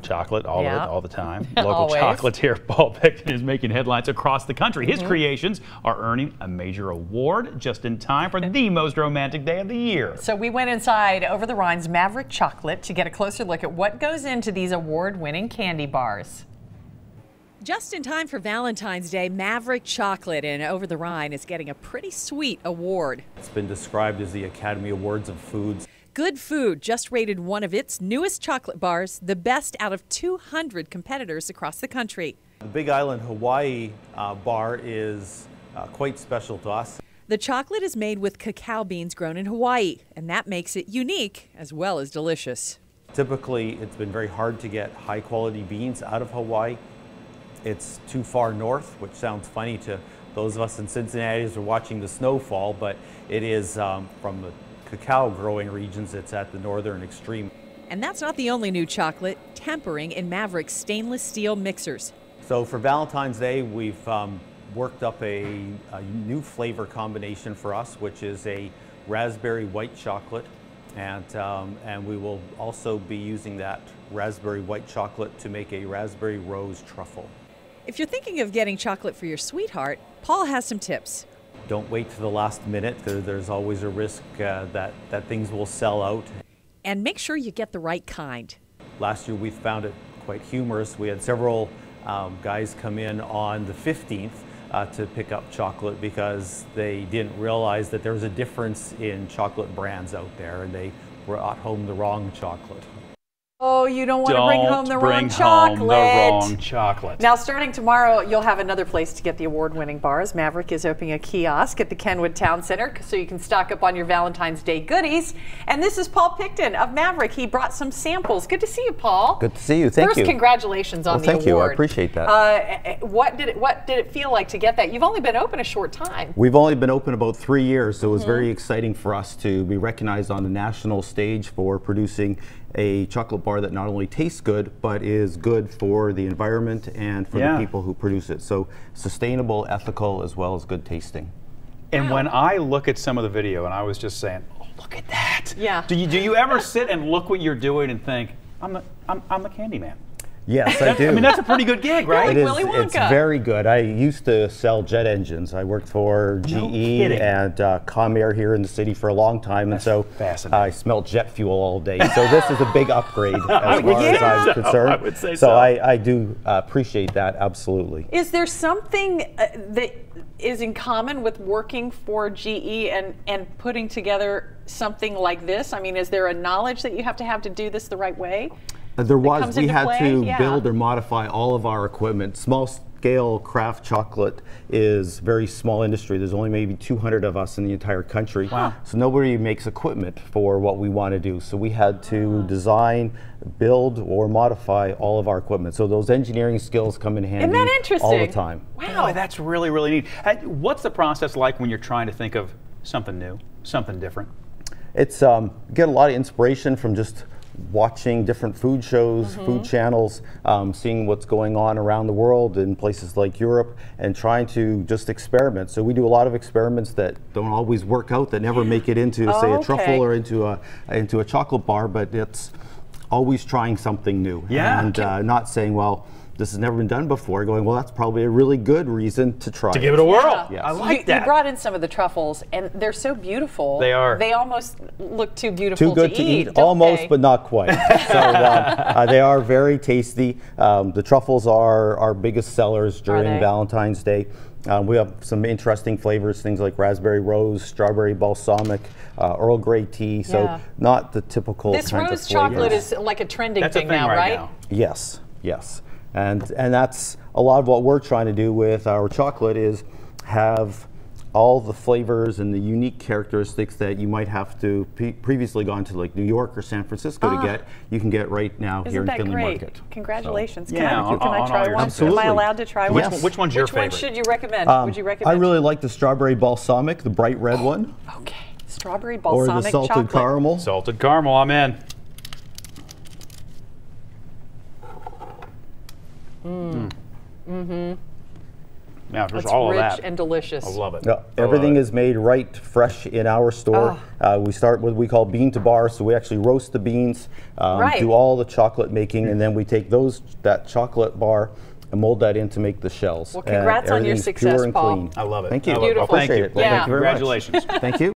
chocolate, all of it, all the time. Local Always. chocolatier Paul Picton is making headlines across the country. His creations are earning a major award just in time for the most romantic day of the year. So we went inside Over-the-Rhine's Maverick Chocolate to get a closer look at what goes into these award-winning candy bars. Just in time for Valentine's Day, Maverick Chocolate in Over-the-Rhine is getting a pretty sweet award. It's been described as the Academy Awards of Foods. Good Food just rated one of its newest chocolate bars the best out of 200 competitors across the country. The Big Island Hawaii bar is quite special to us. The chocolate is made with cacao beans grown in Hawaii, and that makes it unique as well as delicious. Typically, it's been very hard to get high quality beans out of Hawaii. It's too far north, which sounds funny to those of us in Cincinnati as we're watching the snowfall, but it is from the cacao growing regions. It's at the northern extreme. And that's not the only new chocolate, tempering in Maverick's stainless steel mixers. So for Valentine's Day, we've worked up a new flavor combination for us, which is a raspberry white chocolate. And we will also be using that raspberry white chocolate to make a raspberry rose truffle. If you're thinking of getting chocolate for your sweetheart, Paul has some tips. Don't wait to the last minute. There's always a risk that things will sell out. And make sure you get the right kind. Last year we found it quite humorous. We had several guys come in on the 15th to pick up chocolate because they didn't realize that there was a difference in chocolate brands out there and they brought home the wrong chocolate. Oh, you don't want to bring home the wrong chocolate. The wrong chocolate. Now, starting tomorrow, you'll have another place to get the award-winning bars. Maverick is opening a kiosk at the Kenwood Town Center so you can stock up on your Valentine's Day goodies. And this is Paul Picton of Maverick. He brought some samples. Good to see you, Paul. Good to see you. Thank you. First, congratulations on the award. Thank you. I appreciate that. What did it feel like to get that? You've only been open a short time. We've only been open about 3 years, so it was very exciting for us to be recognized on the national stage for producing a chocolate bar that not only tastes good, but is good for the environment and for the people who produce it. So sustainable, ethical, as well as good tasting. And when I look at some of the video, and I was just saying, oh, look at that. Yeah. Do you ever sit and look what you're doing and think, I'm the candy man? Yes, I do. I mean, that's a pretty good gig, right? Like Willy Wonka. It's very good. I used to sell jet engines. I worked for GE and Comair here in the city for a long time, and so I smelled jet fuel all day. So this is a big upgrade as far as I'm concerned. I would say so. I do appreciate that, absolutely. Is there something that is in common with working for GE and putting together something like this? I mean, is there a knowledge that you have to do this the right way? There was. We had to build or modify all of our equipment. Small scale craft chocolate is very small industry. There's only maybe 200 of us in the entire country. Wow. So nobody makes equipment for what we want to do. So we had to design, build, or modify all of our equipment. So those engineering skills come in handy. Isn't that interesting? All the time. Wow. Boy, that's really, really neat. What's the process like when you're trying to think of something new, something different? It's get a lot of inspiration from just watching different food shows, food channels, seeing what's going on around the world in places like Europe, and trying to just experiment. So we do a lot of experiments that don't always work out, that never make it into, say, a truffle or into a chocolate bar, but it's always trying something new. Yeah. And not saying, well, this has never been done before, going, well, that's probably a really good reason to try. To give it a whirl. Yeah. Yes. I like that. You brought in some of the truffles, and they're so beautiful. They are. They almost look too beautiful Too good to eat, don't almost, they? but not quite. So they are very tasty. The truffles are our biggest sellers during Valentine's Day. We have some interesting flavors, things like raspberry rose, strawberry balsamic, Earl Grey tea. So not the typical This kinds of rose flavors. chocolate is like a trending That's thing a thing now, right? now. Yes, yes. And that's a lot of what we're trying to do with our chocolate is have all the flavors and the unique characteristics that you might have to previously gone to like New York or San Francisco to get, you can get right now here in Findlay Market. Congratulations. So, can I try one? Absolutely. Am I allowed to try one? Yes. Which one's your favorite? Which one should you recommend? Would you I recommend? really like the strawberry balsamic, the bright red one. Okay. Strawberry Or balsamic the salted chocolate. caramel. Salted caramel, I'm in. Yeah, there's It's all rich of that. and delicious. I love it. Yeah, everything is made right, fresh in our store. We start with what we call bean to bar, so we actually roast the beans, Right. do all the chocolate making, and then we take that chocolate bar and mold that in to make the shells. Well, congrats on your Everything's success, pure and Paul. clean. I love it. Thank you. I love it. Beautiful. Thank you. Appreciate it. Well, Yeah. thank you very much. Congratulations. Thank you.